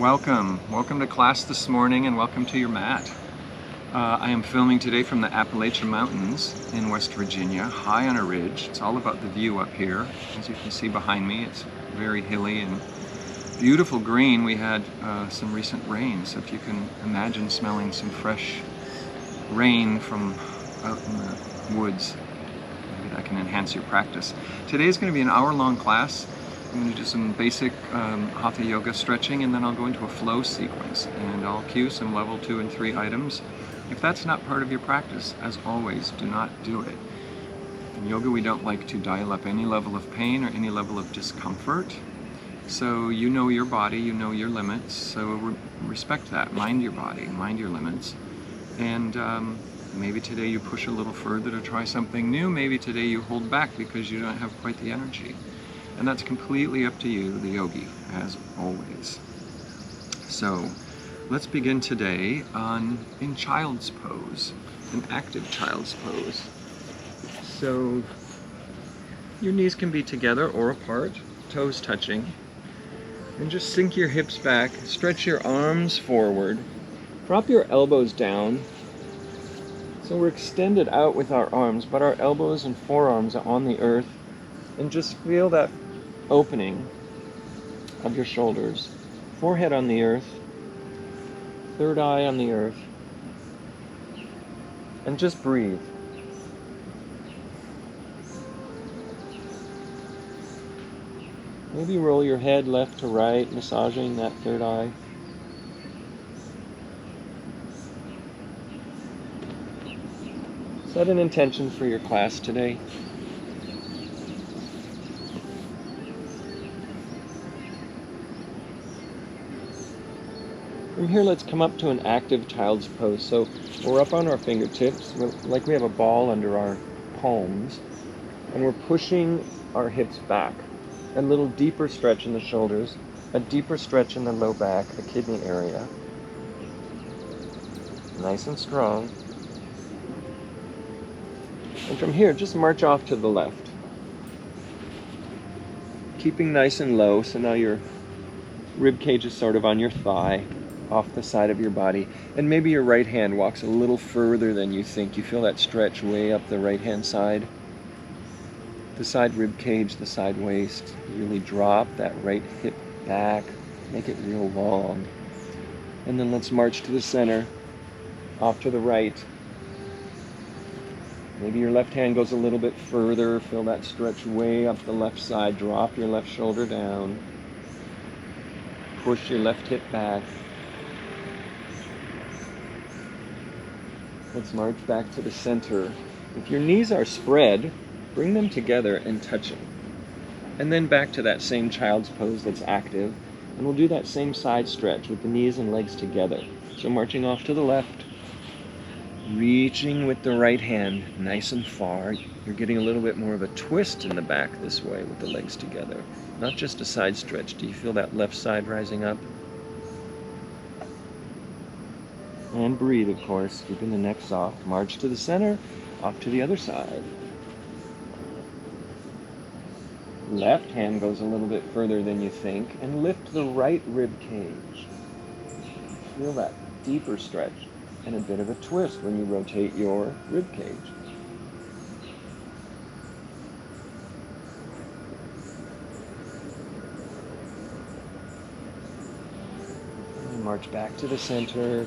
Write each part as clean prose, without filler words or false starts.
Welcome to class this morning and welcome to your mat. I am filming today from the Appalachian Mountains in West Virginia, high on a ridge. It's all about the view up here. As you can see behind me, it's very hilly and beautiful green. We had some recent rain, so if you can imagine smelling some fresh rain from out in the woods, maybe that can enhance your practice. Today is going to be an hour-long class. I'm going to do some basic Hatha yoga stretching, and then I'll go into a flow sequence, and I'll cue some level 2 and 3 items. If that's not part of your practice, as always, do not do it. In yoga, we don't like to dial up any level of pain or any level of discomfort. So you know your body, you know your limits, so respect that. Mind your body, mind your limits. And maybe today you push a little further to try something new. Maybe today you hold back because you don't have quite the energy. And that's completely up to you, the yogi, as always. So let's begin today in child's pose, an active child's pose. So your knees can be together or apart, toes touching. And just sink your hips back, stretch your arms forward, drop your elbows down. So we're extended out with our arms, but our elbows and forearms are on the earth. And just feel that opening of your shoulders, forehead on the earth, third eye on the earth, and just breathe. Maybe roll your head left to right, massaging that third eye. Set an intention for your class today. From here, let's come up to an active child's pose. So we're up on our fingertips, like we have a ball under our palms, and we're pushing our hips back. A little deeper stretch in the shoulders, a deeper stretch in the low back, the kidney area. Nice and strong. And from here, just march off to the left. Keeping nice and low, so now your rib cage is sort of on your thigh, off the side of your body, and maybe your right hand walks a little further than you think. You feel that stretch way up the right hand side. The side rib cage, the side waist, really drop that right hip back, make it real long. And then let's march to the center, off to the right. Maybe your left hand goes a little bit further, feel that stretch way up the left side, drop your left shoulder down, push your left hip back. Let's march back to the center. If your knees are spread, bring them together and touching. And then back to that same child's pose that's active. And we'll do that same side stretch with the knees and legs together. So marching off to the left, reaching with the right hand nice and far. You're getting a little bit more of a twist in the back this way with the legs together. Not just a side stretch. Do you feel that left side rising up? And breathe, of course, keeping the neck soft. March to the center, off to the other side. Left hand goes a little bit further than you think, and lift the right rib cage. Feel that deeper stretch and a bit of a twist when you rotate your rib cage. And march back to the center.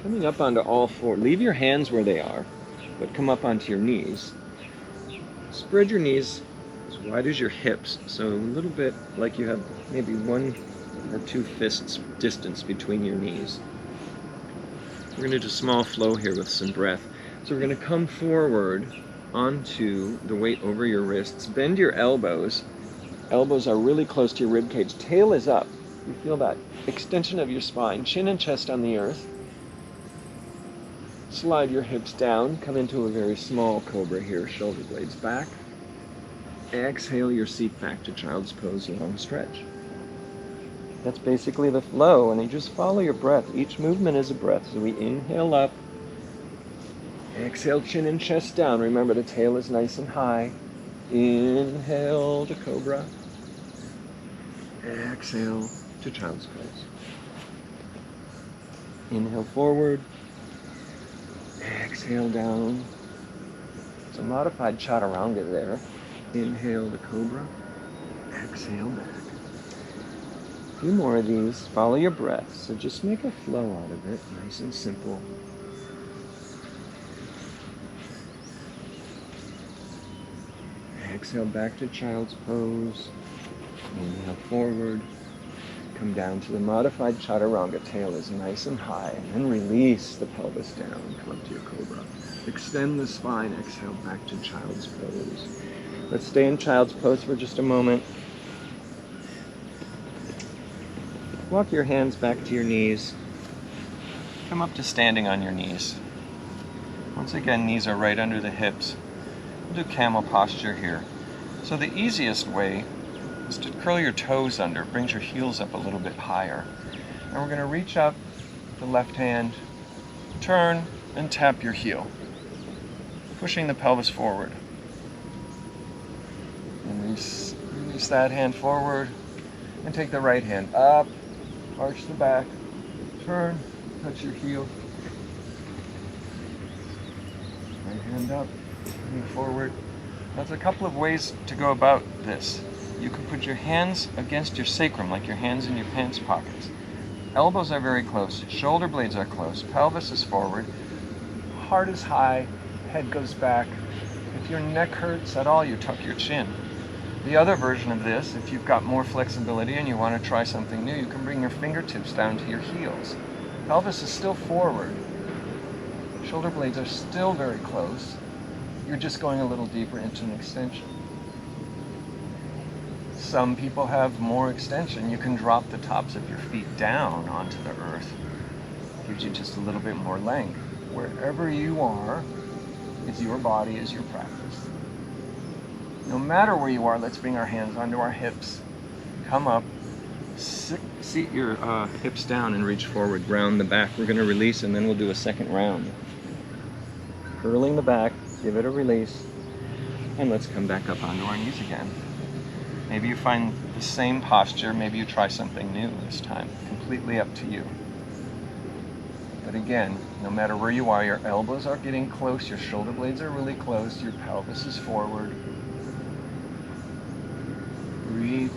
Coming up onto all four. Leave your hands where they are, but come up onto your knees. Spread your knees as wide as your hips, so a little bit like you have maybe 1 or 2 fists distance between your knees. We're going to do a small flow here with some breath. So we're going to come forward onto the weight over your wrists. Bend your elbows. Elbows are really close to your rib cage. Tail is up. You feel that extension of your spine. Chin and chest on the earth. Slide your hips down, come into a very small cobra here, shoulder blades back. Exhale your seat back to child's pose, long stretch. That's basically the flow, and you just follow your breath. Each movement is a breath. So we inhale up, exhale chin and chest down. Remember the tail is nice and high. Inhale to cobra. Exhale to child's pose. Inhale forward. Exhale down. It's a modified chaturanga there. Inhale to cobra. Exhale back. A few more of these. Follow your breath. So just make a flow out of it. Nice and simple. Exhale back to child's pose. Inhale forward. Come down to the modified chaturanga. Tail is nice and high. And then release the pelvis down. Come up to your cobra. Extend the spine. Exhale back to child's pose. Let's stay in child's pose for just a moment. Walk your hands back to your knees. Come up to standing on your knees. Once again, knees are right under the hips. We'll do camel posture here. So the easiest way is to curl your toes under. Brings your heels up a little bit higher. And we're going to reach up the left hand, turn, and tap your heel, pushing the pelvis forward. And release that hand forward, and take the right hand up, arch the back, turn, touch your heel. Right hand up, move forward. There's a couple of ways to go about this. You can put your hands against your sacrum, like your hands in your pants pockets. Elbows are very close, shoulder blades are close, pelvis is forward, heart is high, head goes back. If your neck hurts at all, you tuck your chin. The other version of this, if you've got more flexibility and you want to try something new, you can bring your fingertips down to your heels. Pelvis is still forward. Shoulder blades are still very close. You're just going a little deeper into an extension. Some people have more extension. You can drop the tops of your feet down onto the earth. Gives you just a little bit more length. Wherever you are, it's your body, is your practice. No matter where you are, let's bring our hands onto our hips. Come up, seat your hips down and reach forward, round the back. We're going to release and then we'll do a second round. Curling the back, give it a release, and let's come back up onto our knees again. Maybe you find the same posture, maybe you try something new this time. Completely up to you. But again, no matter where you are, your elbows are getting close, your shoulder blades are really close, your pelvis is forward. Breathe.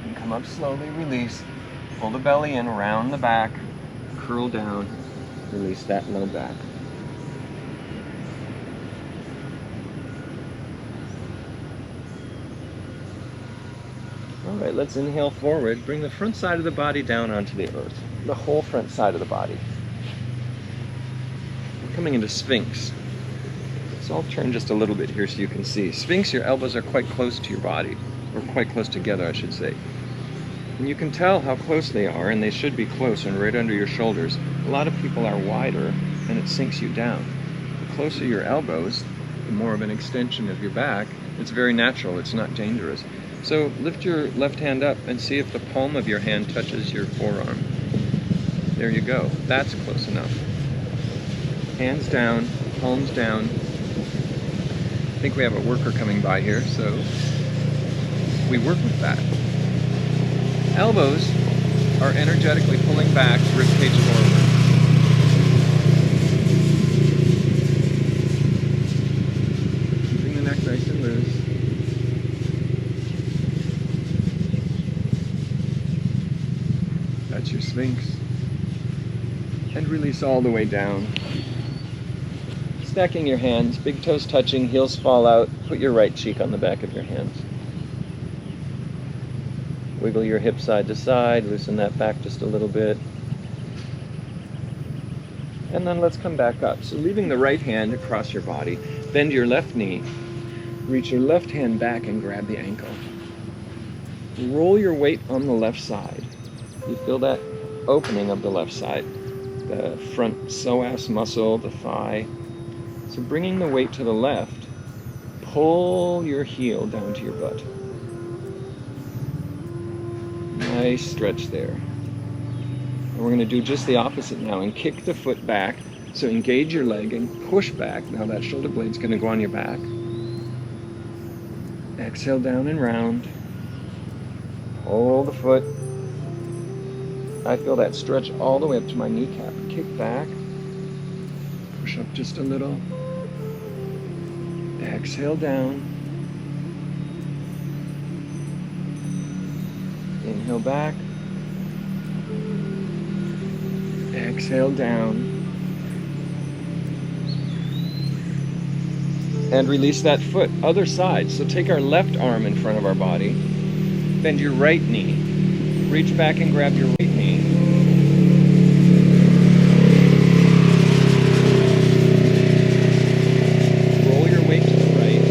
And come up slowly, release. Pull the belly in, round the back, curl down, release that low back. All right, let's inhale forward. Bring the front side of the body down onto the earth. The whole front side of the body. We're coming into Sphinx. So I'll turn just a little bit here so you can see. Sphinx, your elbows are quite close to your body, or quite close together, I should say. And you can tell how close they are, and they should be close and right under your shoulders. A lot of people are wider, and it sinks you down. The closer your elbows, the more of an extension of your back. It's very natural, it's not dangerous. So lift your left hand up and see if the palm of your hand touches your forearm. There you go. That's close enough. Hands down, palms down. I think we have a worker coming by here, so we work with that. Elbows are energetically pulling back, rib cage forward. Keeping the neck nice and loose. That's your Sphinx. And release all the way down. Stacking your hands, big toes touching, heels fall out. Put your right cheek on the back of your hands. Wiggle your hips side to side, loosen that back just a little bit. And then let's come back up. So leaving the right hand across your body, bend your left knee, reach your left hand back and grab the ankle. Roll your weight on the left side. You feel that opening of the left side, the front psoas muscle, the thigh. So bringing the weight to the left, pull your heel down to your butt. Nice stretch there. And we're going to do just the opposite now and kick the foot back. So engage your leg and push back. Now that shoulder blade's going to go on your back. Exhale down and round. Hold the foot. I feel that stretch all the way up to my kneecap. Kick back. Push up just a little. Exhale down. Inhale back. Exhale down. And release that foot. Other side. So take our left arm in front of our body. Bend your right knee. Reach back and grab your right knee. Roll your weight to the right.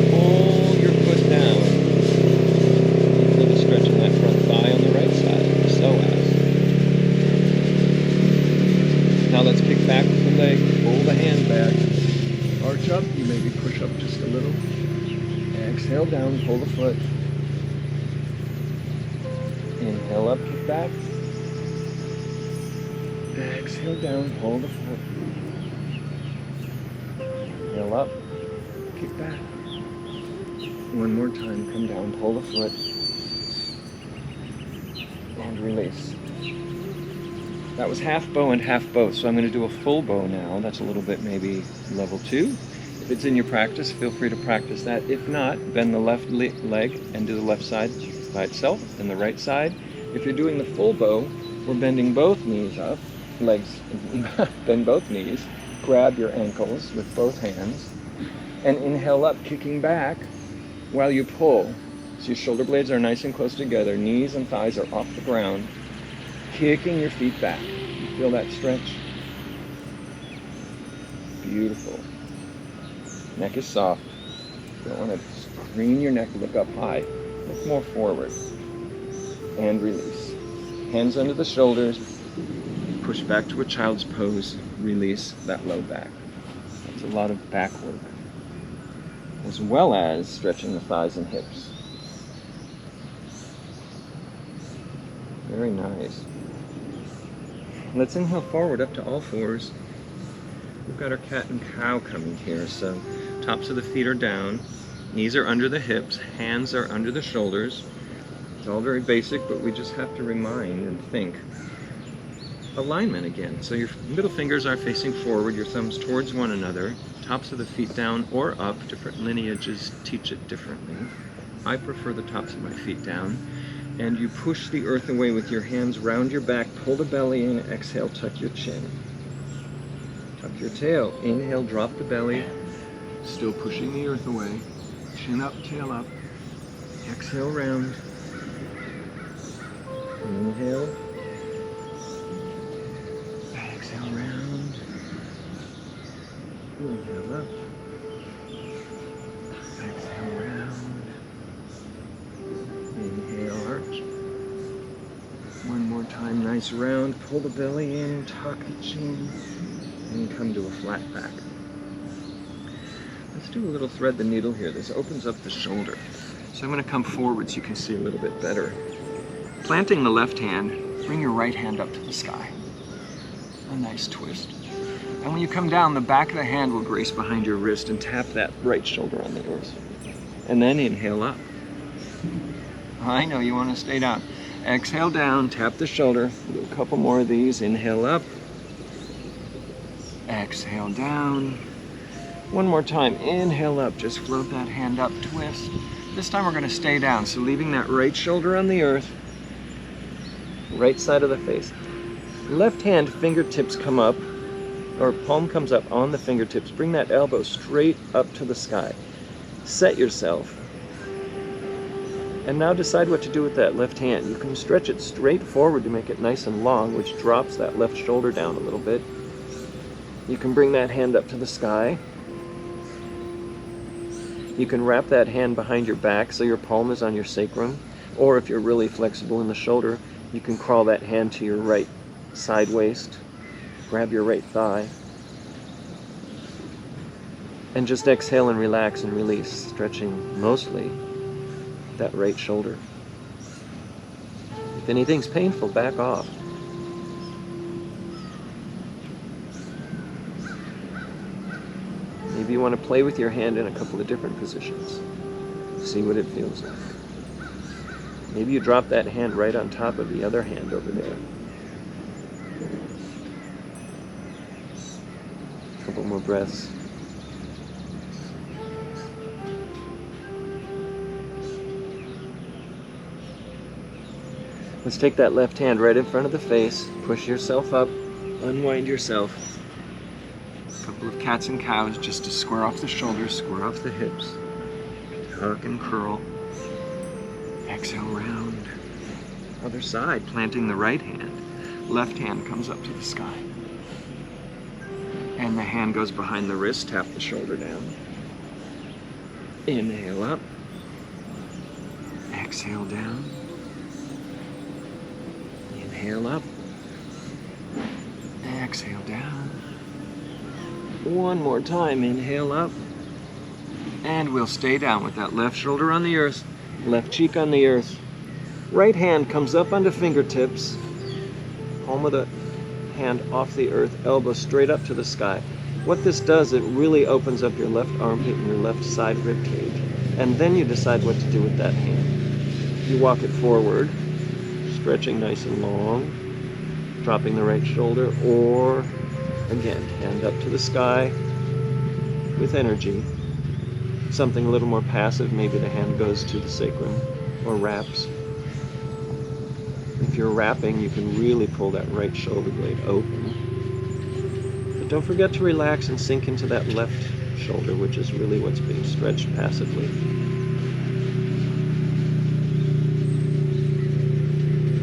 Pull your foot down. Feel the stretch in that front thigh on the right side. Psoas. Now let's kick back with the leg. Pull the hand back. Arch up. You maybe push up just a little. Exhale down. Pull the foot. Inhale up, kick back. Exhale down, hold the foot. Inhale up, kick back. One more time, come down, pull the foot. And release. That was half bow and half bow, so I'm going to do a full bow now. That's a little bit maybe level 2. If it's in your practice, feel free to practice that. If not, bend the left leg and do the left side by itself and the right side. If you're doing the full bow, we're bending both knees up, legs, bend both knees, grab your ankles with both hands, and inhale up, kicking back while you pull. So your shoulder blades are nice and close together, knees and thighs are off the ground, kicking your feet back. You feel that stretch? Beautiful. Neck is soft. You don't want to screen your neck, look up high. Look more forward. And release. Hands under the shoulders. Push back to a child's pose. Release that low back. That's a lot of back work. As well as stretching the thighs and hips. Very nice. Let's inhale forward up to all fours. We've got our cat and cow coming here. So tops of the feet are down. Knees are under the hips, hands are under the shoulders. It's all very basic, but we just have to remind and think. Alignment again. So your middle fingers are facing forward, your thumbs towards one another, tops of the feet down or up. Different lineages teach it differently. I prefer the tops of my feet down. And you push the earth away with your hands round your back, pull the belly in, exhale, tuck your chin. Tuck your tail. Inhale, drop the belly, still pushing the earth away. Chin up, tail up. Exhale, round. Inhale. Exhale, round. Inhale up. Exhale, round. Inhale, arch. One more time, nice round. Pull the belly in, tuck the chin, and come to a flat back. Let's do a little thread the needle here. This opens up the shoulder. So I'm going to come forward so you can see a little bit better. Planting the left hand, bring your right hand up to the sky. A nice twist. And when you come down, the back of the hand will grace behind your wrist and tap that right shoulder on the earth. And then inhale up. I know you want to stay down. Exhale down, tap the shoulder. Do a couple more of these. Inhale up. Exhale down. One more time. Inhale up. Just float that hand up, twist. This time we're going to stay down. So leaving that right shoulder on the earth. Right side of the face. Left hand fingertips come up, or palm comes up on the fingertips. Bring that elbow straight up to the sky. Set yourself. And now decide what to do with that left hand. You can stretch it straight forward to make it nice and long, which drops that left shoulder down a little bit. You can bring that hand up to the sky. You can wrap that hand behind your back so your palm is on your sacrum. Or if you're really flexible in the shoulder, you can crawl that hand to your right side waist. Grab your right thigh. And just exhale and relax and release, stretching mostly that right shoulder. If anything's painful, back off. Maybe you want to play with your hand in a couple of different positions. See what it feels like. Maybe you drop that hand right on top of the other hand over there. A couple more breaths. Let's take that left hand right in front of the face, push yourself up, unwind yourself. A couple of cats and cows just to square off the shoulders, square off the hips. Tuck and curl. Exhale round. Other side, planting the right hand. Left hand comes up to the sky. And the hand goes behind the wrist, tap the shoulder down. Inhale up. Exhale down. Inhale up. Exhale down. One more time, inhale up. And we'll stay down with that left shoulder on the earth, left cheek on the earth. Right hand comes up onto fingertips. Palm of the hand off the earth, elbow straight up to the sky. What this does, it really opens up your left armpit and your left side rib cage. And then you decide what to do with that hand. You walk it forward, stretching nice and long, dropping the right shoulder, or again, hand up to the sky with energy. Something a little more passive, maybe the hand goes to the sacrum or wraps. If you're wrapping, you can really pull that right shoulder blade open. But don't forget to relax and sink into that left shoulder, which is really what's being stretched passively.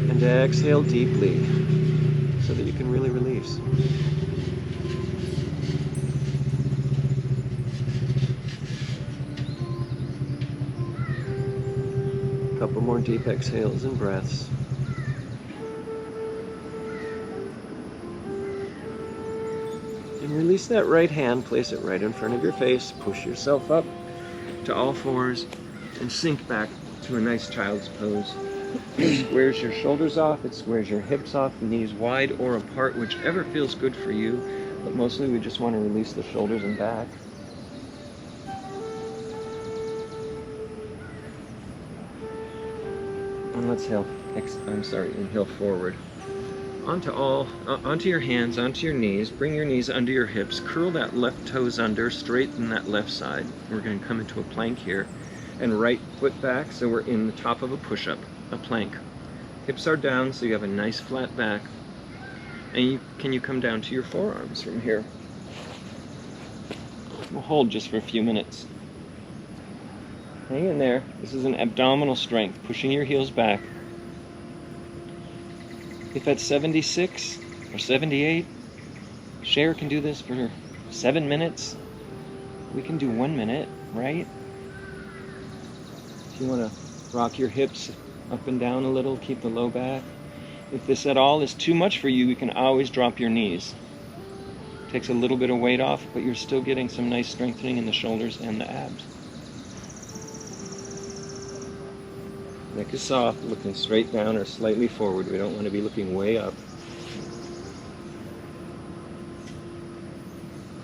And exhale deeply so that you can really release. Couple more deep exhales and breaths. And release that right hand, place it right in front of your face, push yourself up to all fours, and sink back to a nice child's pose. It squares your shoulders off, it squares your hips off, knees wide or apart, whichever feels good for you, but mostly we just want to release the shoulders and back. And let's inhale forward. Onto your hands, onto your knees. Bring your knees under your hips. Curl that left toes under, straighten that left side. We're going to come into a plank here. And right foot back, so we're in the top of a push-up, a plank. Hips are down, so you have a nice flat back. And can you come down to your forearms from here? We'll hold just for a few minutes. Hang in there. This is an abdominal strength, pushing your heels back. If at 76 or 78, Cher can do this for 7 minutes. We can do 1 minute, right? If you want to rock your hips up and down a little, keep the low back. If this at all is too much for you, you can always drop your knees. Takes a little bit of weight off, but you're still getting some nice strengthening in the shoulders and the abs. Neck is soft, looking straight down or slightly forward. We don't want to be looking way up.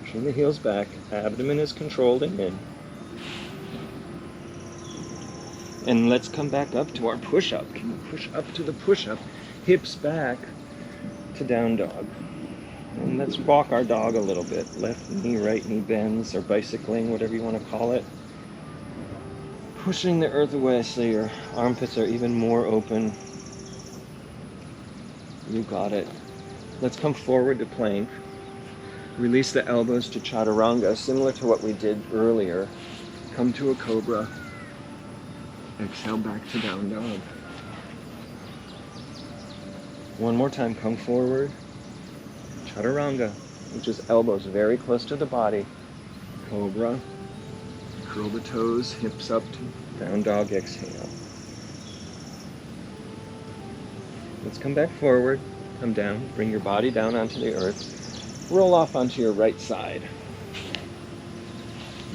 Pushing the heels back, abdomen is controlled and in. And let's come back up to our push-up. Can you push up to the push-up? Hips back to down dog. And let's walk our dog a little bit. Left knee, right knee bends, or bicycling, whatever you want to call it. Pushing the earth away so your armpits are even more open. You got it. Let's come forward to plank. Release the elbows to chaturanga, similar to what we did earlier. Come to a cobra. Exhale back to down dog. One more time, come forward. Chaturanga, which is elbows very close to the body. Cobra. Curl the toes, hips up to down dog, exhale. Let's come back forward, come down, bring your body down onto the earth. Roll off onto your right side.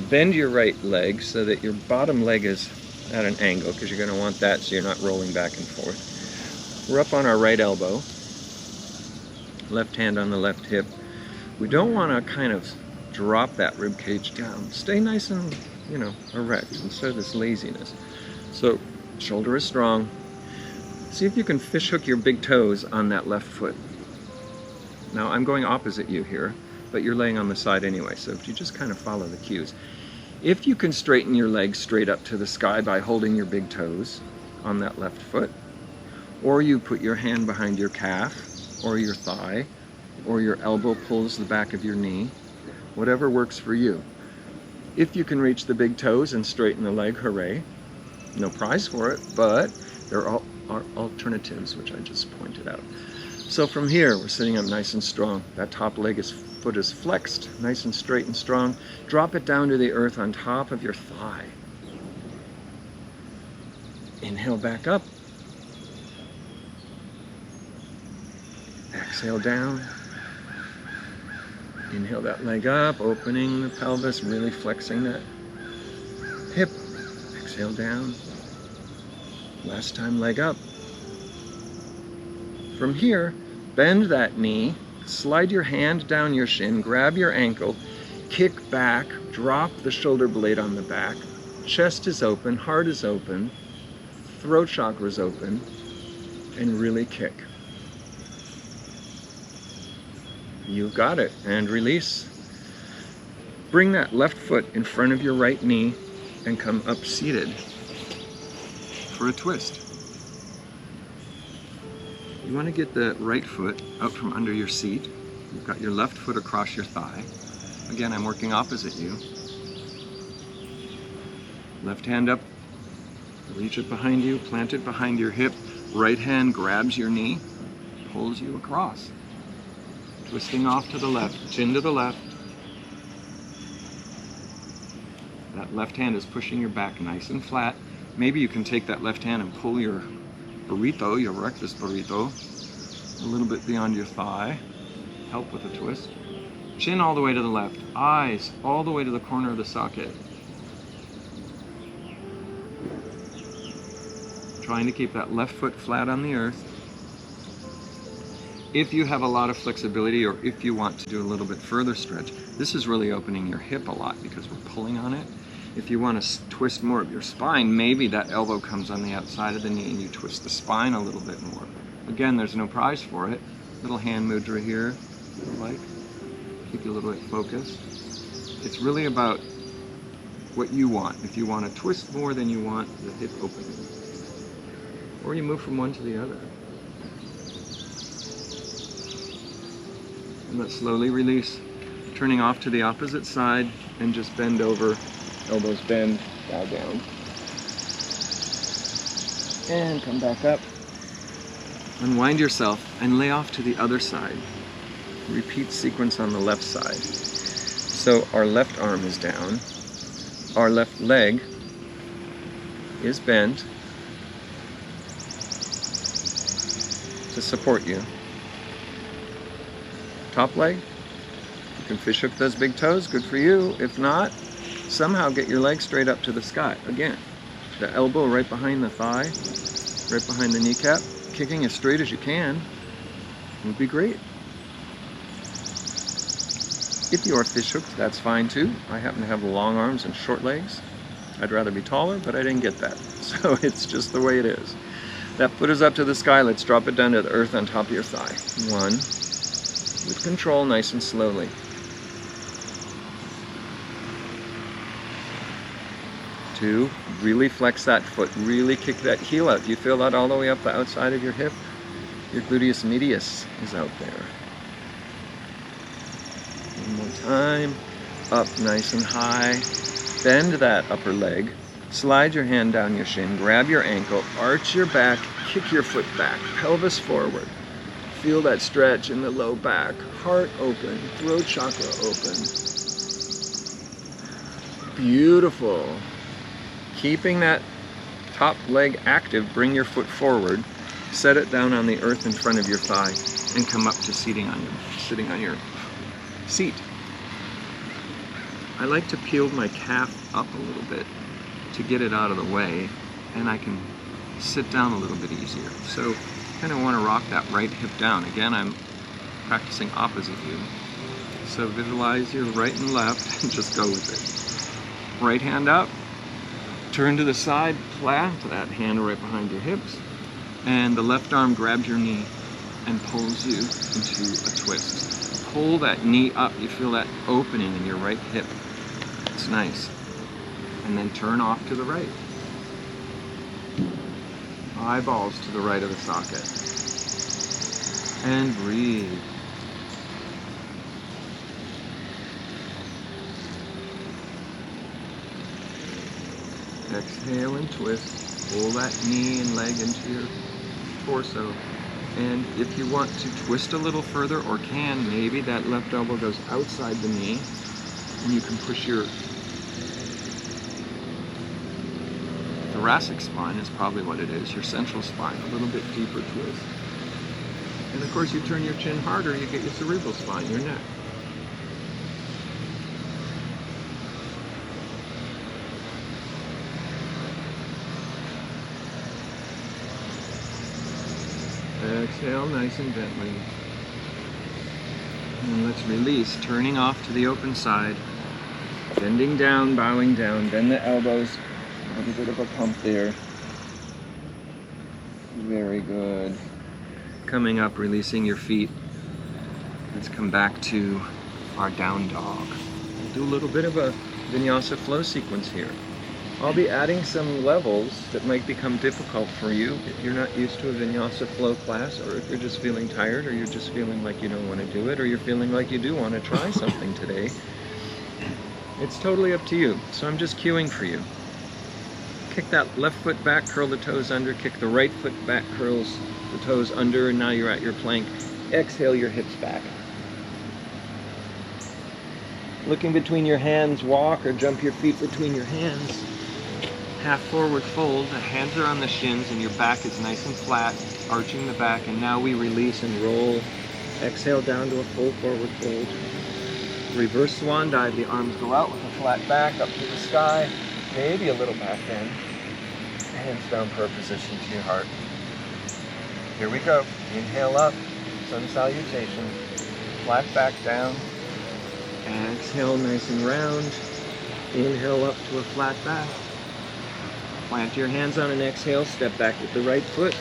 Bend your right leg so that your bottom leg is at an angle, because you're going to want that so you're not rolling back and forth. We're up on our right elbow. Left hand on the left hip. We don't want to kind of drop that rib cage down. Stay nice and erect instead of this laziness. So, shoulder is strong. See if you can fish hook your big toes on that left foot. Now, I'm going opposite you here, but you're laying on the side anyway, so if you just kind of follow the cues. If you can straighten your legs straight up to the sky by holding your big toes on that left foot, or you put your hand behind your calf, or your thigh, or your elbow pulls the back of your knee, whatever works for you. If you can reach the big toes and straighten the leg, hooray. No prize for it, but there are alternatives, which I just pointed out. So from here, we're sitting up nice and strong. That top foot is flexed, nice and straight and strong. Drop it down to the earth on top of your thigh. Inhale back up. Exhale down. Inhale that leg up, opening the pelvis, really flexing that hip. Exhale down. Last time, leg up. From here, bend that knee, slide your hand down your shin, grab your ankle, kick back, drop the shoulder blade on the back. Chest is open, heart is open, throat chakra is open, and really kick. You got it, and release. Bring that left foot in front of your right knee and come up seated for a twist. You want to get the right foot out from under your seat. You've got your left foot across your thigh. Again, I'm working opposite you. Left hand up, reach it behind you, plant it behind your hip. Right hand grabs your knee, pulls you across. Twisting off to the left, chin to the left. That left hand is pushing your back nice and flat. Maybe you can take that left hand and pull your burrito, your breakfast burrito, a little bit beyond your thigh. Help with a twist. Chin all the way to the left. Eyes all the way to the corner of the socket. Trying to keep that left foot flat on the earth. If you have a lot of flexibility, or if you want to do a little bit further stretch, this is really opening your hip a lot because we're pulling on it. If you want to twist more of your spine, maybe that elbow comes on the outside of the knee and you twist the spine a little bit more. Again, there's no prize for it. Little hand mudra here, like, keep you a little bit focused. It's really about what you want. If you want to twist more than you want the hip opening, or you move from one to the other. And let's slowly release, turning off to the opposite side and just bend over, elbows bend, bow down. And come back up. Unwind yourself and lay off to the other side. Repeat sequence on the left side. So our left arm is down, our left leg is bent to support you. Top leg, you can fish hook those big toes, good for you. If not, somehow get your leg straight up to the sky. Again, the elbow right behind the thigh, right behind the kneecap, kicking as straight as you can would be great. If you are fish hooked, that's fine too. I happen to have long arms and short legs. I'd rather be taller, but I didn't get that. So it's just the way it is. That foot is up to the sky. Let's drop it down to the earth on top of your thigh. 1, with control, nice and slowly. 2, really flex that foot, really kick that heel out. Do you feel that all the way up the outside of your hip? Your gluteus medius is out there. One more time, up nice and high. Bend that upper leg, slide your hand down your shin, grab your ankle, arch your back, kick your foot back, pelvis forward. Feel that stretch in the low back, heart open, throat chakra open. Beautiful. Keeping that top leg active, bring your foot forward, set it down on the earth in front of your thigh, and come up to sitting on your seat. I like to peel my calf up a little bit to get it out of the way, and I can sit down a little bit easier. So kind of want to rock that right hip down. Again, I'm practicing opposite you. So visualize your right and left and just go with it. Right hand up, turn to the side, plant that hand right behind your hips, and the left arm grabs your knee and pulls you into a twist. Pull that knee up, you feel that opening in your right hip. It's nice. And then turn off to the right. Eyeballs to the right of the socket. And breathe. Exhale and twist. Pull that knee and leg into your torso. And if you want to twist a little further, or can, maybe that left elbow goes outside the knee, and you can push your thoracic spine, is probably what it is, your central spine, a little bit deeper twist. And of course, you turn your chin harder, you get your cerebral spine, your neck. Exhale nice and gently. And let's release, turning off to the open side. Bending down, bowing down, bend the elbows. A little bit of a pump there. Very good. Coming up, releasing your feet. Let's come back to our down dog. We'll do a little bit of a vinyasa flow sequence here. I'll be adding some levels that might become difficult for you if you're not used to a vinyasa flow class, or if you're just feeling tired, or you're just feeling like you don't want to do it, or you're feeling like you do want to try something today. It's totally up to you. So I'm just cueing for you. Kick that left foot back, curl the toes under, kick the right foot back, curls the toes under, and now you're at your plank. Exhale your hips back. Looking between your hands, walk or jump your feet between your hands. Half forward fold, the hands are on the shins and your back is nice and flat, arching the back, and now we release and roll. Exhale down to a full forward fold. Reverse swan dive, the arms go out with a flat back, up to the sky, maybe a little back bend. Hands down, pearl position to your heart. Here we go. Inhale up, sun salutation. Flat back down. Exhale nice and round. Inhale up to a flat back. Plant your hands on an exhale, step back with the right foot.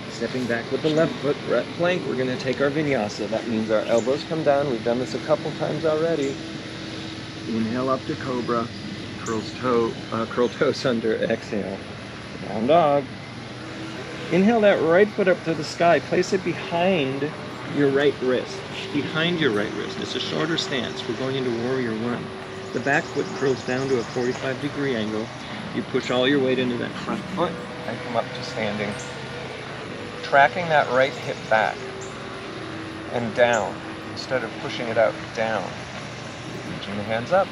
Stepping back with the left foot, we're at plank. We're going to take our vinyasa. That means our elbows come down. We've done this a couple times already. Inhale up to cobra. Curl toes under, exhale. Down dog. Inhale that right foot up to the sky. Place it behind your right wrist. Behind your right wrist. It's a shorter stance. We're going into warrior one. The back foot curls down to a 45-degree angle. You push all your weight into that front foot and come up to standing. Tracking that right hip back and down instead of pushing it out, down. Reaching the hands up.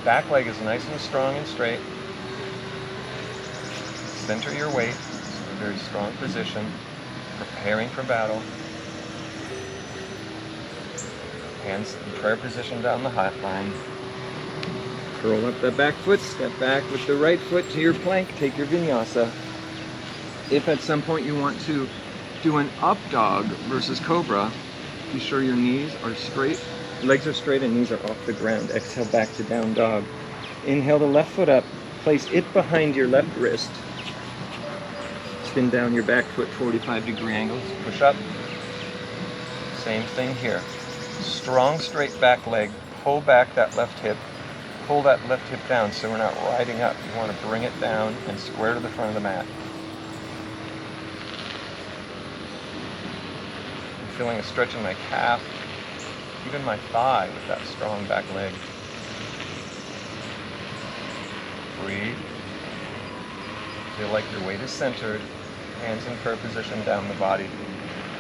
Back leg is nice and strong and straight. Center your weight. It's a very strong position. Preparing for battle. Hands in prayer position down the hot line. Curl up that back foot, step back with the right foot to your plank, take your vinyasa. If at some point you want to do an up dog versus cobra, be sure your knees are straight, legs are straight and knees are off the ground. Exhale back to down dog. Inhale the left foot up, place it behind your left wrist. Spin down your back foot, 45-degree angles, push up. Same thing here. Strong straight back leg, pull back that left hip. Pull that left hip down so we're not riding up. You want to bring it down and square to the front of the mat. I'm feeling a stretch in my calf, even my thigh with that strong back leg. Breathe. Feel like your weight is centered. Hands in prayer position down the body.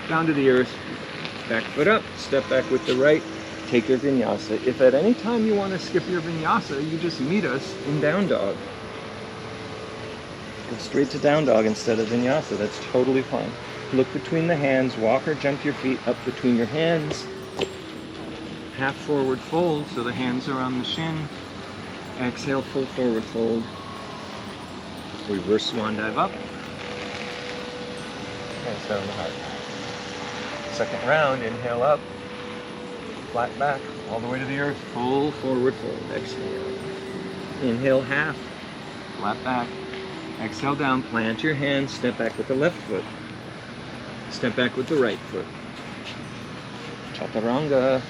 Down to the earth. Back foot up. Step back with the right. Take your vinyasa. If at any time you want to skip your vinyasa, you just meet us in down dog. Go straight to down dog instead of vinyasa. That's totally fine. Look between the hands. Walk or jump your feet up between your hands. Half forward fold so the hands are on the shin. Exhale, full forward fold. Reverse swan dive up. Hands down the heart. Second round, inhale up. flat back, all the way to the earth. Full forward fold. Exhale. Inhale half, flat back. Exhale down, plant your hands, step back with the left foot. Step back with the right foot. Chaturanga.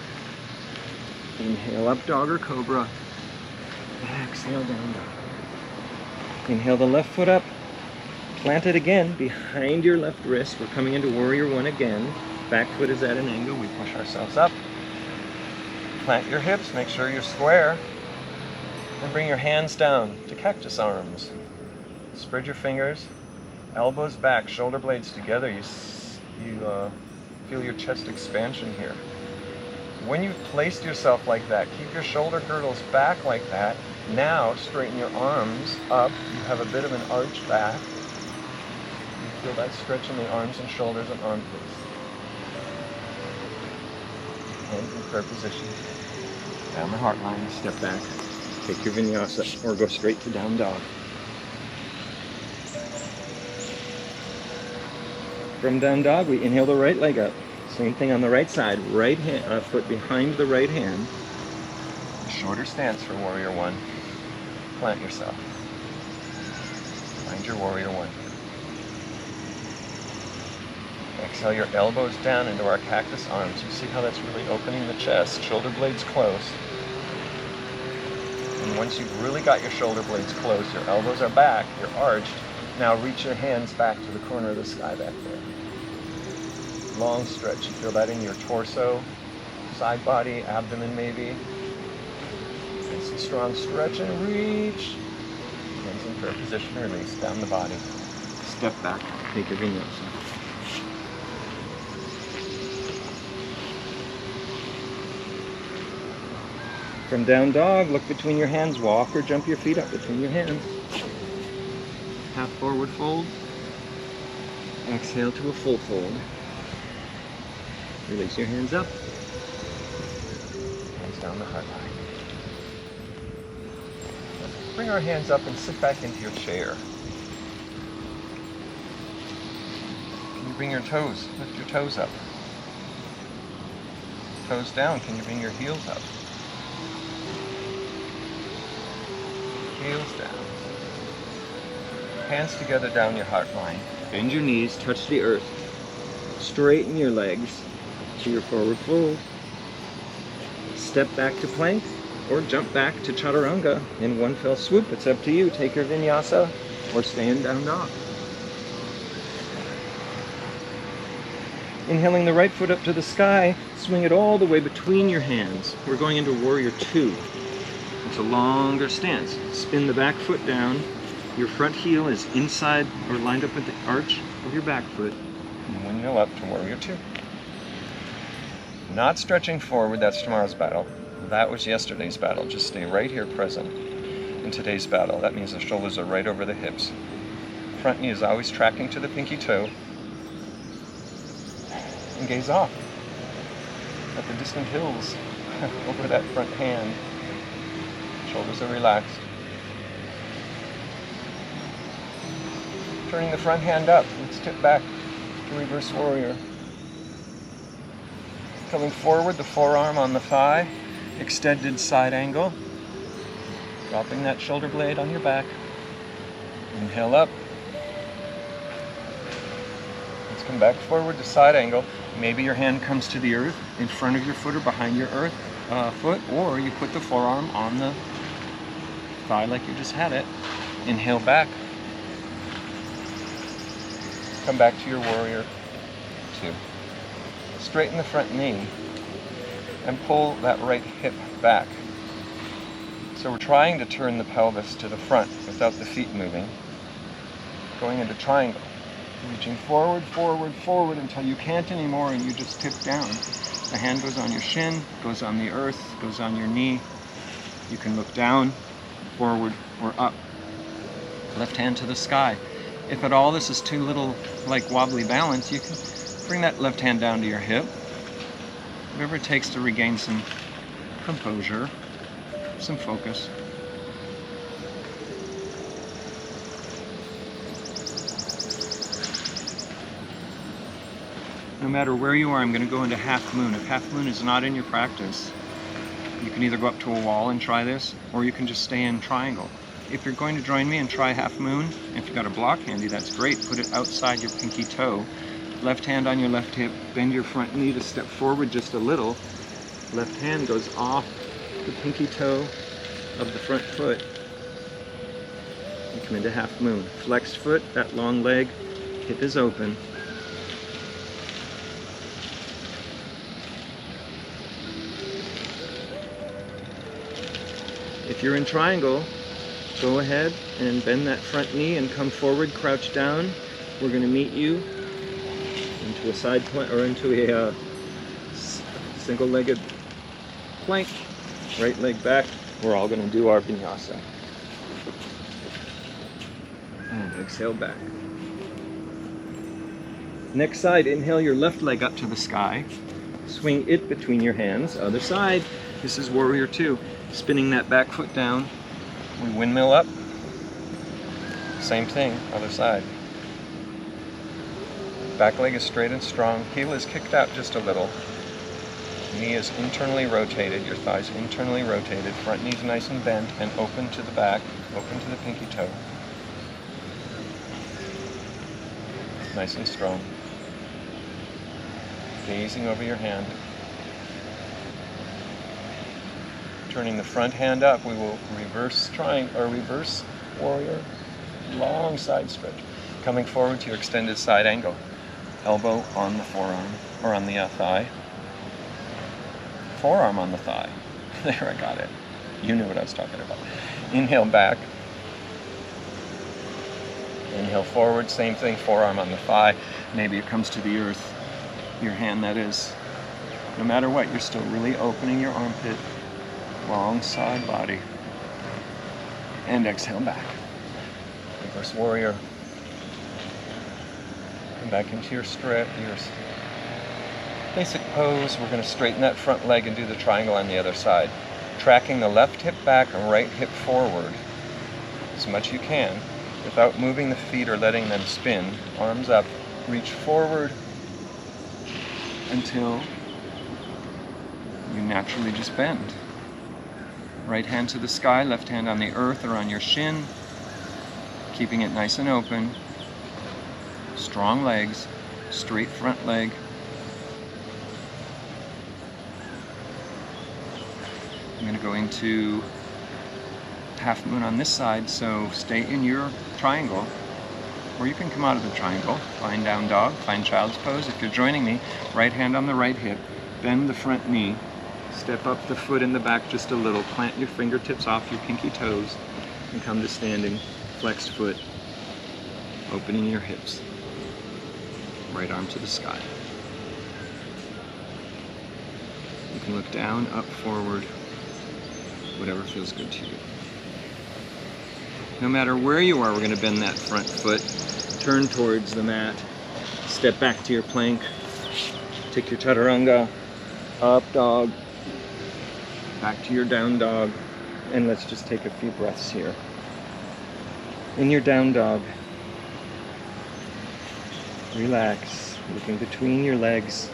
Inhale up, dog or cobra. Exhale down dog. Inhale the left foot up. Plant it again behind your left wrist. We're coming into warrior one again. Back foot is at an angle. We push ourselves up. Plant your hips. Make sure you're square. And bring your hands down to cactus arms. Spread your fingers. Elbows back. Shoulder blades together. You feel your chest expansion here. When you've placed yourself like that, keep your shoulder girdles back like that. Now straighten your arms up. You have a bit of an arch back. You feel that stretch in the arms and shoulders and armpits. Hands in prayer position. Down the heart line, step back. Take your vinyasa or go straight to down dog. From down dog, we inhale the right leg up. Same thing on the right side. Right hand, foot behind the right hand. A shorter stance for warrior one. Plant yourself. Find your warrior one. Exhale your elbows down into our cactus arms. You see how that's really opening the chest. Shoulder blades close. And once you've really got your shoulder blades close, your elbows are back, you're arched. Now reach your hands back to the corner of the sky back there. Long stretch. You feel that in your torso, side body, abdomen maybe. Nice and strong stretch and reach. Hands in prayer position, release down the body. Step back, take your vinyasa. From down dog, look between your hands, walk or jump your feet up between your hands. Half forward fold. Exhale to a full fold. Release your hands up. Hands down the heart line. Bring our hands up and sit back into your chair. Can you bring your toes, lift your toes up? Toes down, can you bring your heels up? Heels down. Hands together down your heart line. Bend your knees, touch the earth. Straighten your legs to your forward fold. Step back to plank or jump back to chaturanga in one fell swoop. It's up to you. Take your vinyasa or stand down dog. Inhaling the right foot up to the sky, swing it all the way between your hands. We're going into warrior two. It's a longer stance. Spin the back foot down. Your front heel is inside or lined up with the arch of your back foot. And windmill up to warrior two. Not stretching forward, that's tomorrow's battle. That was yesterday's battle. Just stay right here present in today's battle. That means the shoulders are right over the hips. Front knee is always tracking to the pinky toe. And gaze off at the distant hills over that front hand. Shoulders are relaxed. Turning the front hand up, let's tip back to reverse warrior. Coming forward, the forearm on the thigh, extended side angle. Dropping that shoulder blade on your back. Inhale up. Let's come back forward to side angle. Maybe your hand comes to the earth in front of your foot or behind your foot, or you put the forearm on the thigh like you just had it. Inhale back. Come back to your warrior two. Straighten the front knee and pull that right hip back. So we're trying to turn the pelvis to the front without the feet moving. Going into triangle. Reaching forward, forward, forward until you can't anymore and you just tip down. The hand goes on your shin, goes on the earth, goes on your knee. You can look down, forward, or up. Left hand to the sky. If at all this is too little like wobbly balance, you can bring that left hand down to your hip. Whatever it takes to regain some composure, some focus. no matter where you are, I'm going to go into half moon. If half moon is not in your practice, you can either go up to a wall and try this, or you can just stay in triangle. If you're going to join me and try half moon, if you've got a block handy, that's great. Put it outside your pinky toe. Left hand on your left hip, bend your front knee to step forward just a little. Left hand goes off the pinky toe of the front foot. You come into half moon. Flexed foot, that long leg, hip is open. If you're in triangle, go ahead and bend that front knee and come forward, crouch down. We're going to meet you into a side plank or into a single-legged plank. Right leg back. We're all going to do our vinyasa. And exhale back. Next side, inhale your left leg up to the sky. Swing it between your hands. Other side. This is warrior two. Spinning that back foot down. We windmill up. Same thing, other side. Back leg is straight and strong. Heel is kicked out just a little. Knee is internally rotated. Your thighs internally rotated. Front knee's nice and bent and open to the back. Open to the pinky toe. Nice and strong. Gazing over your hand. Turning the front hand up, we will reverse triangle or reverse warrior, long side stretch. Coming forward to your extended side angle. Elbow on the forearm or on the thigh. Forearm on the thigh. There, I got it. You knew what I was talking about. Inhale back. Inhale forward, same thing, forearm on the thigh. Maybe it comes to the earth, your hand that is. No matter what, you're still really opening your armpit. Long side body. And exhale back. Reverse warrior. Come back into your stretch, your basic pose. We're going to straighten that front leg and do the triangle on the other side. Tracking the left hip back and right hip forward as much as you can without moving the feet or letting them spin. Arms up. Reach forward until you naturally just bend. Right hand to the sky, left hand on the earth or on your shin, keeping it nice and open. Strong legs, straight front leg. I'm going to go into half moon on this side, so stay in your triangle, or you can come out of the triangle. Find down dog, find child's pose. If you're joining me, right hand on the right hip, bend the front knee. Step up the foot in the back just a little. Plant your fingertips off your pinky toes and come to standing. Flexed foot. Opening your hips. Right arm to the sky. You can look down, up, forward. Whatever feels good to you. No matter where you are, we're going to bend that front foot. Turn towards the mat. Step back to your plank. Take your chaturanga. Up dog. Back to your down dog, and let's just take a few breaths here. In your down dog, relax, looking between your legs.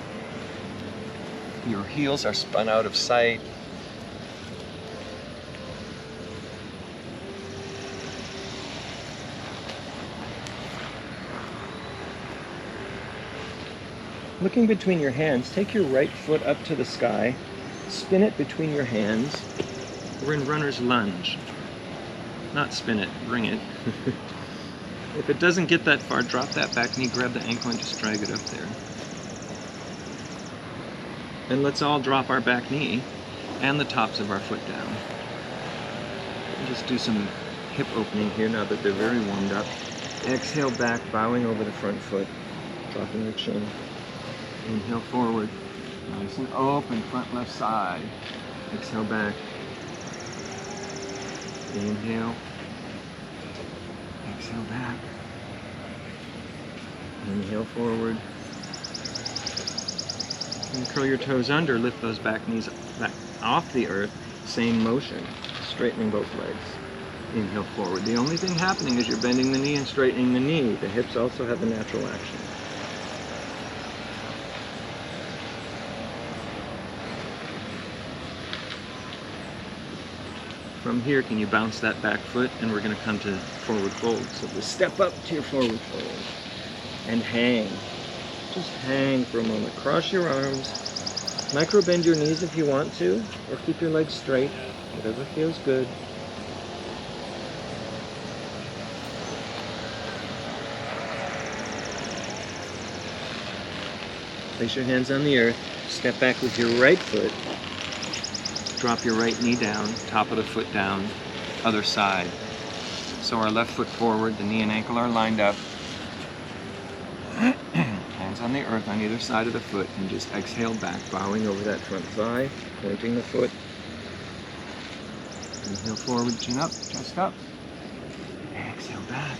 Your heels are spun out of sight. Looking between your hands, take your right foot up to the sky. Spin it between your hands. We're in runner's lunge. Not spin it, bring it. If it doesn't get that far, drop that back knee, grab the ankle, and just drag it up there. And let's all drop our back knee and the tops of our foot down. And just do some hip opening here now that they're very warmed up. Exhale back, bowing over the front foot, dropping your chin. Inhale forward. Nice and open, front left side. Exhale back. Inhale. Exhale back. Inhale forward. And curl your toes under, lift those back knees back off the earth. Same motion, straightening both legs. Inhale forward. The only thing happening is you're bending the knee and straightening the knee. The hips also have a natural action. From here, can you bounce that back foot? And we're going to come to forward fold. So just step up to your forward fold and hang. Just hang for a moment. Cross your arms. Micro bend your knees if you want to, or keep your legs straight, whatever feels good. Place your hands on the earth. Step back with your right foot. Drop your right knee down, top of the foot down, other side. So our left foot forward, the knee and ankle are lined up. Hands on the earth on either side of the foot, and just exhale back, bowing over that front thigh, pointing the foot. Inhale forward, chin up, chest up. Exhale back.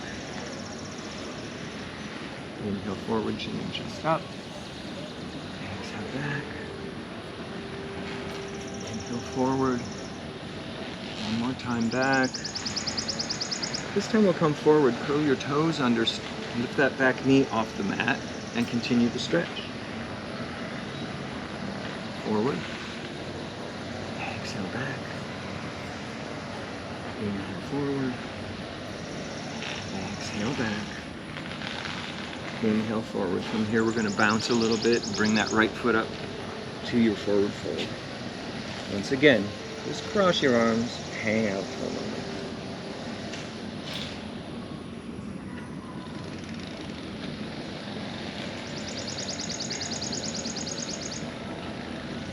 Inhale forward, chin and chest up. Exhale back. Inhale forward. One more time back. This time we'll come forward, curl your toes under, lift that back knee off the mat, and continue the stretch. Forward. Exhale back. Inhale forward. Exhale back. Inhale forward. From here we're going to bounce a little bit and bring that right foot up to your forward fold. Once again, just cross your arms, hang out for a moment.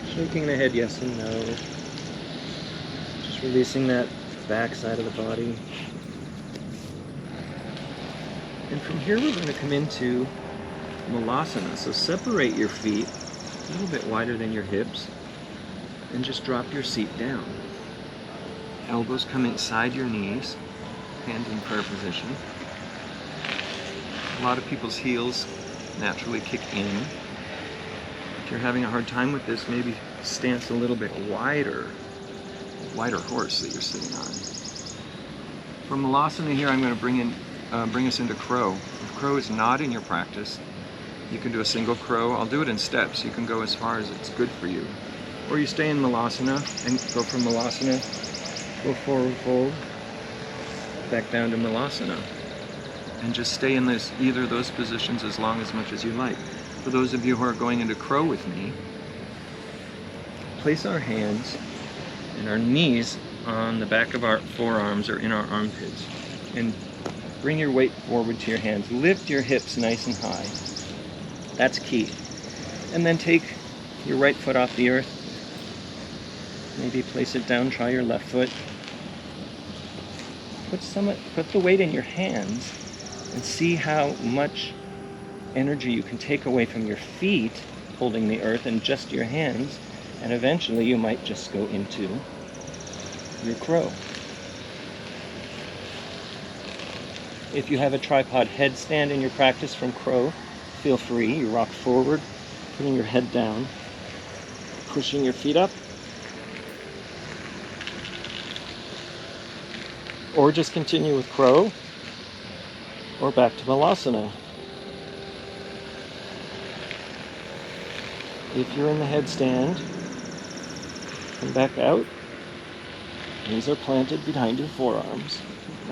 Shaking the head yes and no. Just releasing that back side of the body. And from here we're going to come into Malasana. So separate your feet a little bit wider than your hips and just drop your seat down. Elbows come inside your knees, hands in prayer position. A lot of people's heels naturally kick in. If you're having a hard time with this, maybe stance a little bit wider horse that you're sitting on. From Malasana here, I'm going to bring us into crow. If crow is not in your practice, you can do a single crow. I'll do it in steps. You can go as far as it's good for you. Or you stay in Malasana and go from Malasana, go forward fold, back down to Malasana. And just stay in either of those positions as much as you like. For those of you who are going into crow with me, place our hands and our knees on the back of our forearms or in our armpits. And bring your weight forward to your hands. Lift your hips nice and high. That's key. And then take your right foot off the earth. Maybe place it down, try your left foot. Put the weight in your hands and see how much energy you can take away from your feet holding the earth and just your hands, and eventually you might just go into your crow. If you have a tripod headstand in your practice from crow, feel free. You rock forward, putting your head down, pushing your feet up, or just continue with crow, or back to Malasana. If you're in the headstand, come back out. Knees are planted behind your forearms.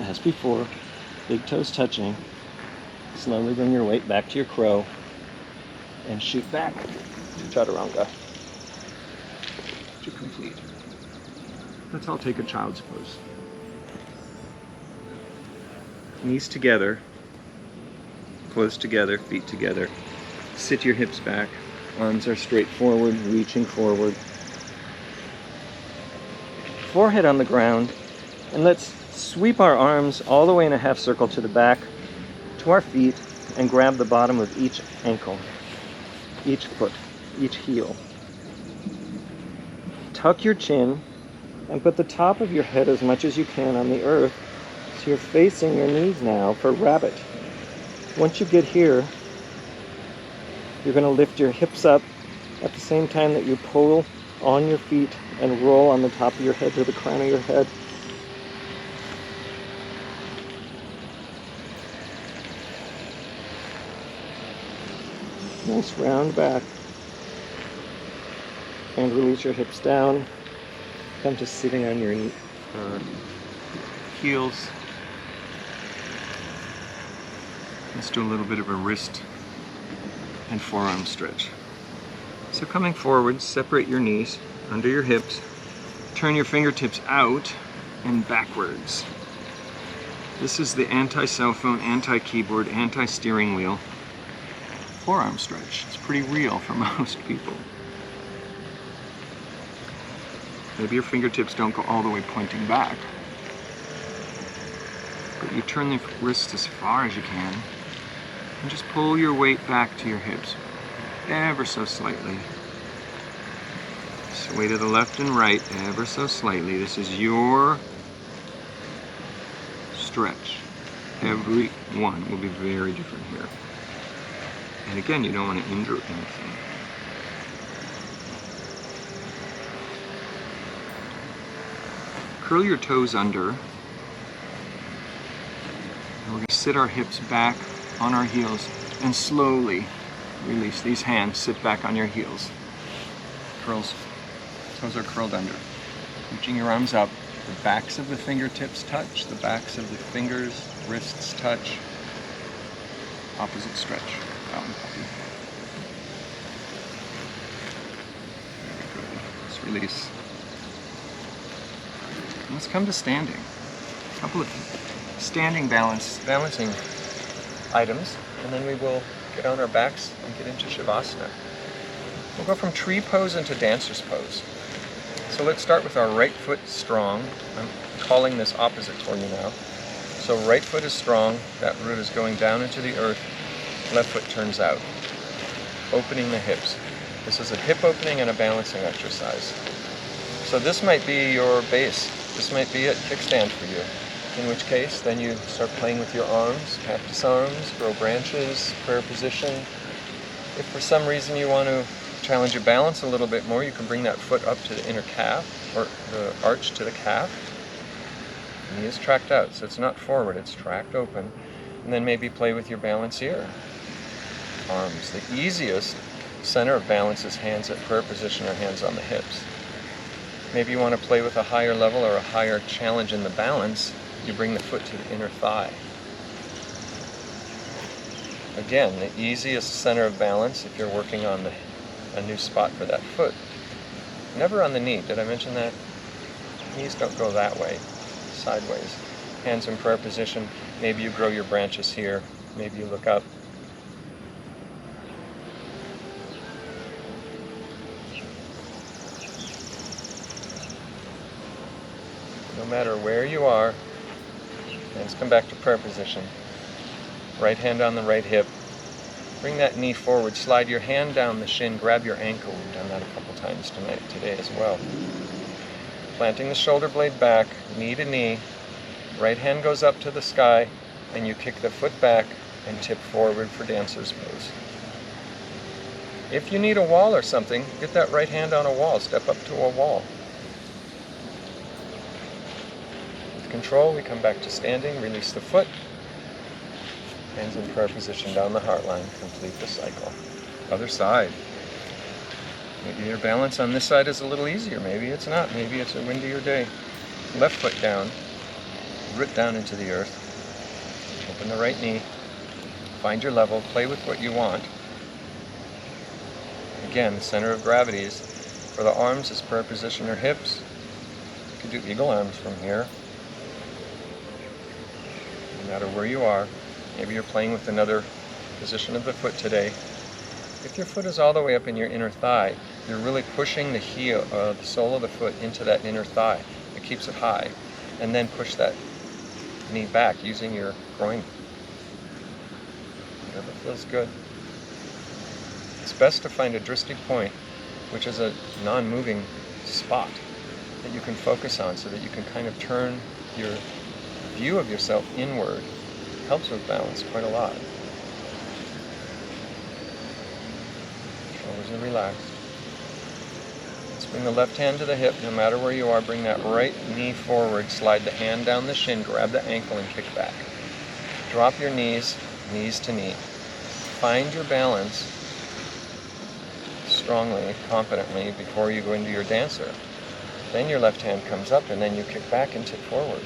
As before, big toes touching. Slowly bring your weight back to your crow and shoot back to Chaturanga to complete. Let's all take a child's pose. Knees together, close together, feet together. Sit your hips back. Arms are straight forward, reaching forward. Forehead on the ground. And let's sweep our arms all the way in a half circle to the back, to our feet, and grab the bottom of each ankle, each foot, each heel. Tuck your chin and put the top of your head as much as you can on the earth, so you're facing your knees now for rabbit. Once you get here, you're going to lift your hips up at the same time that you pull on your feet and roll on the top of your head to the crown of your head. Nice round back. And release your hips down. Come to sitting on your the heels. Let's do a little bit of a wrist and forearm stretch. So coming forward, separate your knees under your hips, turn your fingertips out and backwards. This is the anti-cell phone, anti-keyboard, anti-steering wheel forearm stretch. It's pretty real for most people. Maybe your fingertips don't go all the way pointing back, but you turn the wrists as far as you can and just pull your weight back to your hips ever so slightly. Sway to the left and right ever so slightly. This is your stretch. Every one will be very different here. And again, you don't want to injure anything. Curl your toes under. And we're going to sit our hips back on our heels and slowly release these hands. Sit back on your heels. Toes are curled under. Reaching your arms up. The backs of the fingertips touch. The backs of the fingers, wrists touch. Opposite stretch. Mountain puppy. Very good. Let's release. Let's come to standing. A couple of standing balancing items, and then we will get on our backs and get into Shavasana. We'll go from tree pose into dancer's pose. So let's start with our right foot strong. I'm calling this opposite toward you now. So right foot is strong, that root is going down into the earth, left foot turns out, opening the hips. This is a hip opening and a balancing exercise. So this might be your base. This might be a kickstand for you, in which case then you start playing with your arms, cactus arms, grow branches, prayer position. If for some reason you want to challenge your balance a little bit more, you can bring that foot up to the inner calf, or the arch to the calf. Knee is tracked out, so it's not forward, it's tracked open. And then maybe play with your balance here. Arms. The easiest center of balance is hands at prayer position or hands on the hips. Maybe you want to play with a higher level or a higher challenge in the balance. You bring the foot to the inner thigh. Again, the easiest center of balance if you're working on a new spot for that foot. Never on the knee. Did I mention that? Knees don't go that way, sideways. Hands in prayer position. Maybe you grow your branches here. Maybe you look up. No matter where you are, hands come back to prayer position. Right hand on the right hip. Bring that knee forward. Slide your hand down the shin. Grab your ankle. We've done that a couple times today as well. Planting the shoulder blade back, knee to knee. Right hand goes up to the sky, and you kick the foot back and tip forward for dancer's pose. If you need a wall or something, get that right hand on a wall. Step up to a wall. With control, we come back to standing. Release the foot. Hands in prayer position down the heart line. Complete the cycle. Other side. Maybe your balance on this side is a little easier. Maybe it's not. Maybe it's a windier day. Left foot down. Root down into the earth. Open the right knee. Find your level. Play with what you want. Again, the center of gravity is for the arms is prayer position or hips. You can do eagle arms from here. No matter where you are. Maybe you're playing with another position of the foot today. If your foot is all the way up in your inner thigh, you're really pushing the heel, the sole of the foot into that inner thigh. It keeps it high. And then push that knee back using your groin. Whatever feels good. It's best to find a drishti point, which is a non-moving spot that you can focus on so that you can kind of turn your view of yourself inward. Helps with balance quite a lot. Shoulders are relaxed. Let's bring the left hand to the hip. No matter where you are, bring that right knee forward. Slide the hand down the shin. Grab the ankle and kick back. Drop your knees, knees to knee. Find your balance strongly, confidently before you go into your dancer. Then your left hand comes up, and then you kick back and tip forward.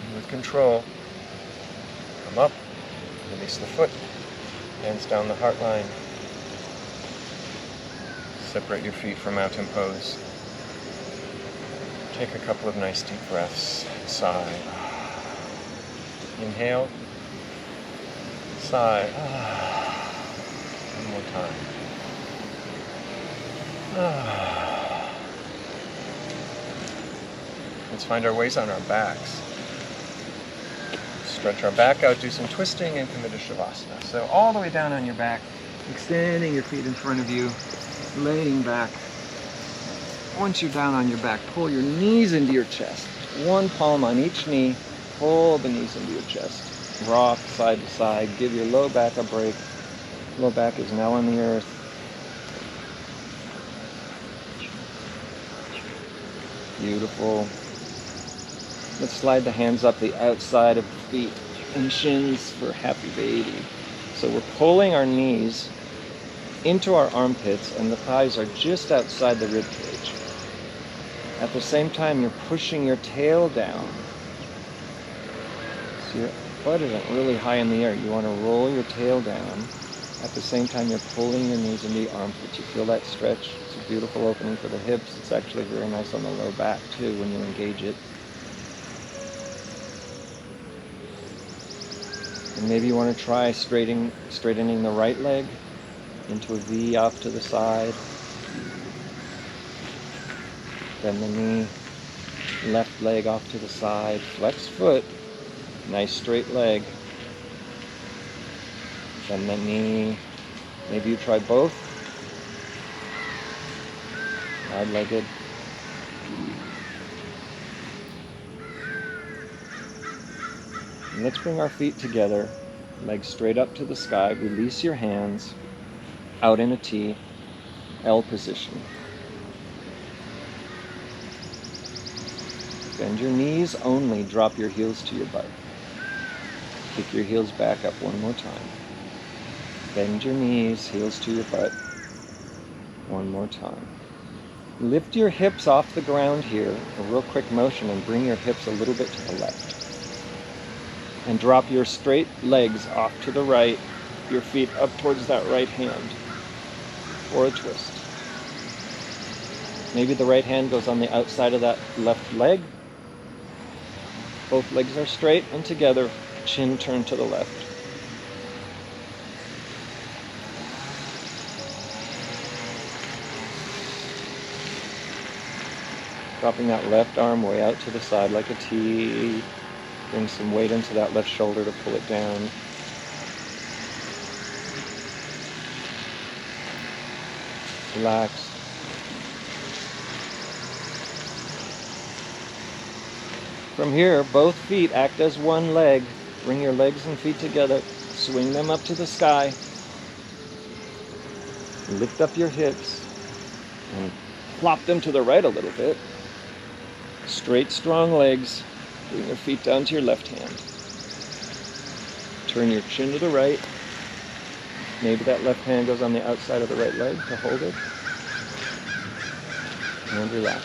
And with control, come up, release the foot, hands down the heart line. Separate your feet from mountain pose. Take a couple of nice deep breaths. Sigh. Inhale. Sigh. One more time. Let's find our ways on our backs. Stretch our back out, do some twisting, and come into Shavasana. So all the way down on your back, extending your feet in front of you, laying back. Once you're down on your back, pull your knees into your chest. One palm on each knee. Pull the knees into your chest. Rock side to side. Give your low back a break. Low back is now on the earth. Beautiful. Let's slide the hands up the outside of the feet and shins for happy baby. So we're pulling our knees into our armpits, and the thighs are just outside the rib cage. At the same time, you're pushing your tail down. So your butt isn't really high in the air. You want to roll your tail down. At the same time, you're pulling your knees into the armpits. You feel that stretch. It's a beautiful opening for the hips. It's actually very nice on the low back, too, when you engage it. And maybe you want to try straightening the right leg into a V off to the side. Bend the knee, left leg off to the side, flex foot, nice straight leg. Bend the knee, maybe you try both. Wide-legged. And let's bring our feet together, legs straight up to the sky, release your hands, out in a T, L position. Bend your knees only, drop your heels to your butt. Kick your heels back up one more time. Bend your knees, heels to your butt. One more time. Lift your hips off the ground here, a real quick motion, and bring your hips a little bit to the left. And drop your straight legs off to the right, your feet up towards that right hand, or a twist. Maybe the right hand goes on the outside of that left leg. Both legs are straight and together, chin turned to the left. Dropping that left arm way out to the side like a T. Bring some weight into that left shoulder to pull it down. Relax. From here, both feet act as one leg. Bring your legs and feet together. Swing them up to the sky. Lift up your hips and flop them to the right a little bit. Straight, strong legs. Bring your feet down to your left hand. Turn your chin to the right. Maybe that left hand goes on the outside of the right leg to hold it. And relax.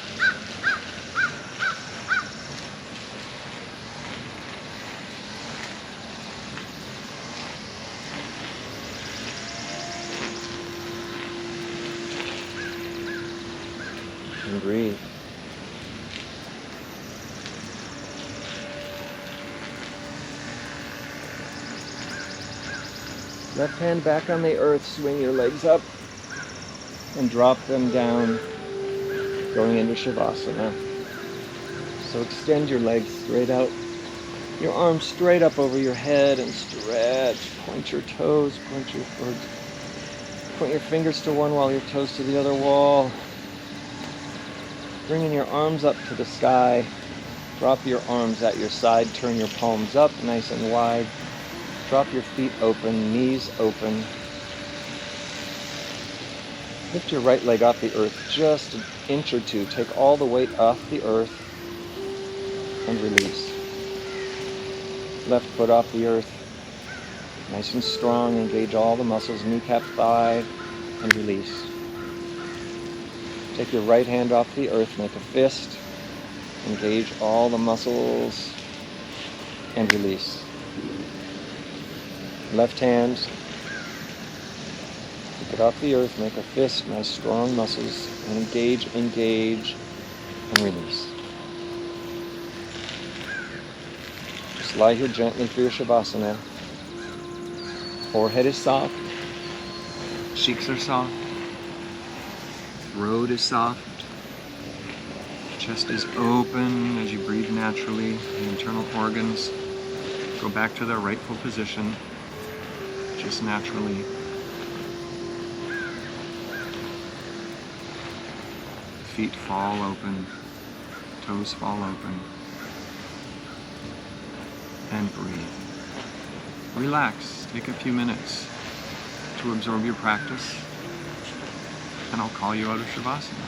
And breathe. Left hand back on the earth, swing your legs up and drop them down, going into Shavasana. So extend your legs straight out, your arms straight up over your head and stretch. Point your toes, point your fingers to one wall, your toes to the other wall. Bringing your arms up to the sky. Drop your arms at your side, turn your palms up nice and wide. Drop your feet open, knees open. Lift your right leg off the earth just an inch or two. Take all the weight off the earth and release. Left foot off the earth. Nice and strong, engage all the muscles, kneecap, thigh, and release. Take your right hand off the earth, make a fist, engage all the muscles, and release. Left hand, take it off the earth, make a fist, nice strong muscles, and engage, and release. Just lie here gently for your Shavasana. Forehead is soft, cheeks are soft, throat is soft, chest is open as you breathe naturally. The internal organs go back to their rightful position, just naturally. Feet fall open, toes fall open, and breathe. Relax, take a few minutes to absorb your practice, and I'll call you out of Shavasana.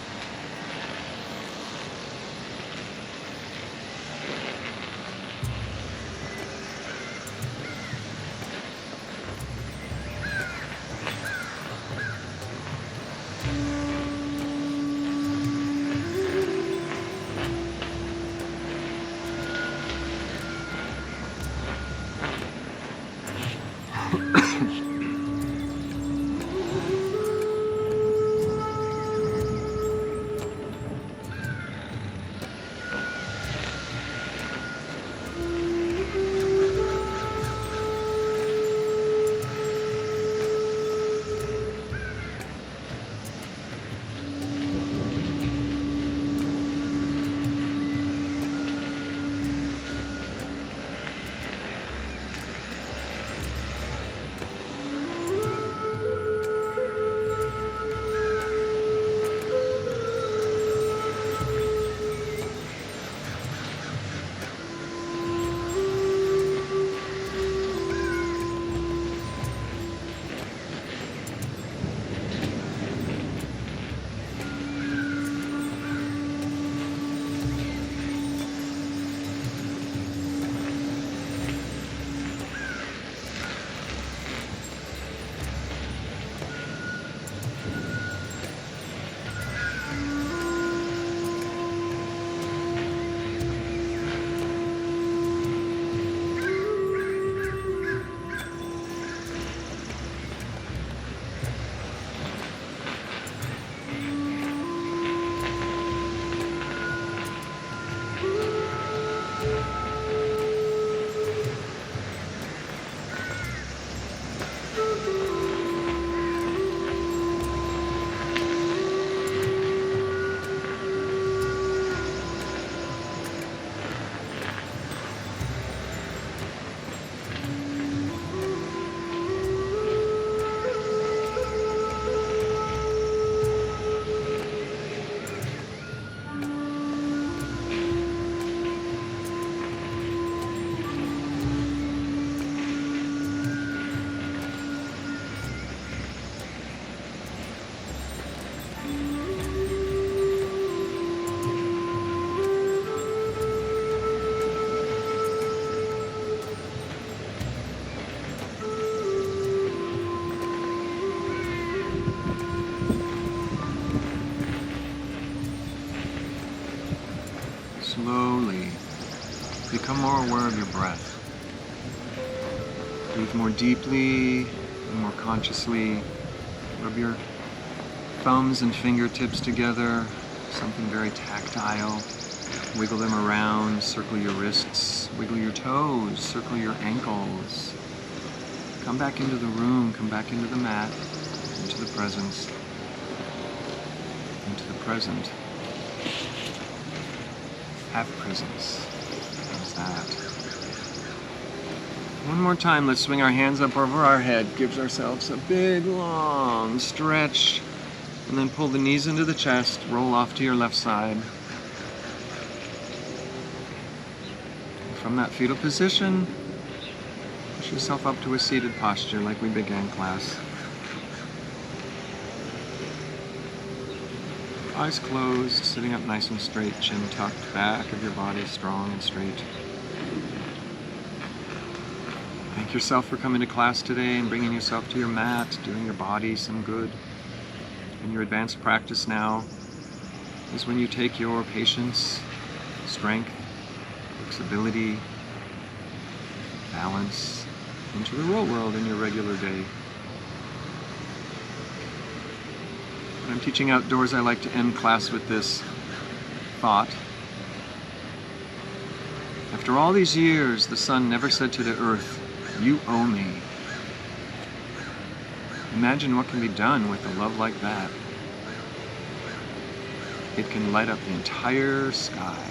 Slowly become more aware of your breath. Breathe more deeply and more consciously. Rub your thumbs and fingertips together, something very tactile. Wiggle them around, circle your wrists, wiggle your toes, circle your ankles. Come back into the room, come back into the mat, into the presence, into the present. Have presence. How's that? One more time, let's swing our hands up over our head. Gives ourselves a big, long stretch. And then pull the knees into the chest, roll off to your left side. From that fetal position, push yourself up to a seated posture like we began class. Eyes closed, sitting up nice and straight, chin tucked, back of your body strong and straight. Thank Thank yourself for coming to class today and bringing yourself to your mat, doing your body some good. And your advanced practice now is when you take your patience, strength, flexibility, balance into the real world in your regular day. When I'm teaching outdoors, I like to end class with this thought. After all these years, the sun never said to the earth, "You owe me." Imagine what can be done with a love like that. It can light up the entire sky.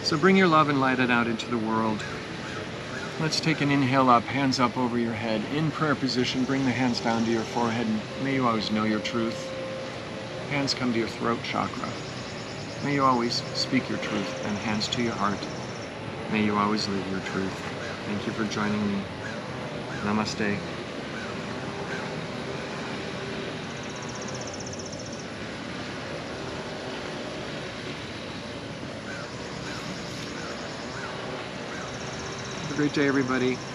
So bring your love and light it out into the world. Let's take an inhale up, hands up over your head. In prayer position, bring the hands down to your forehead, and may you always know your truth. Hands come to your throat chakra. May you always speak your truth, and hands to your heart. May you always live your truth. Thank you for joining me. Namaste. Have a great day, everybody.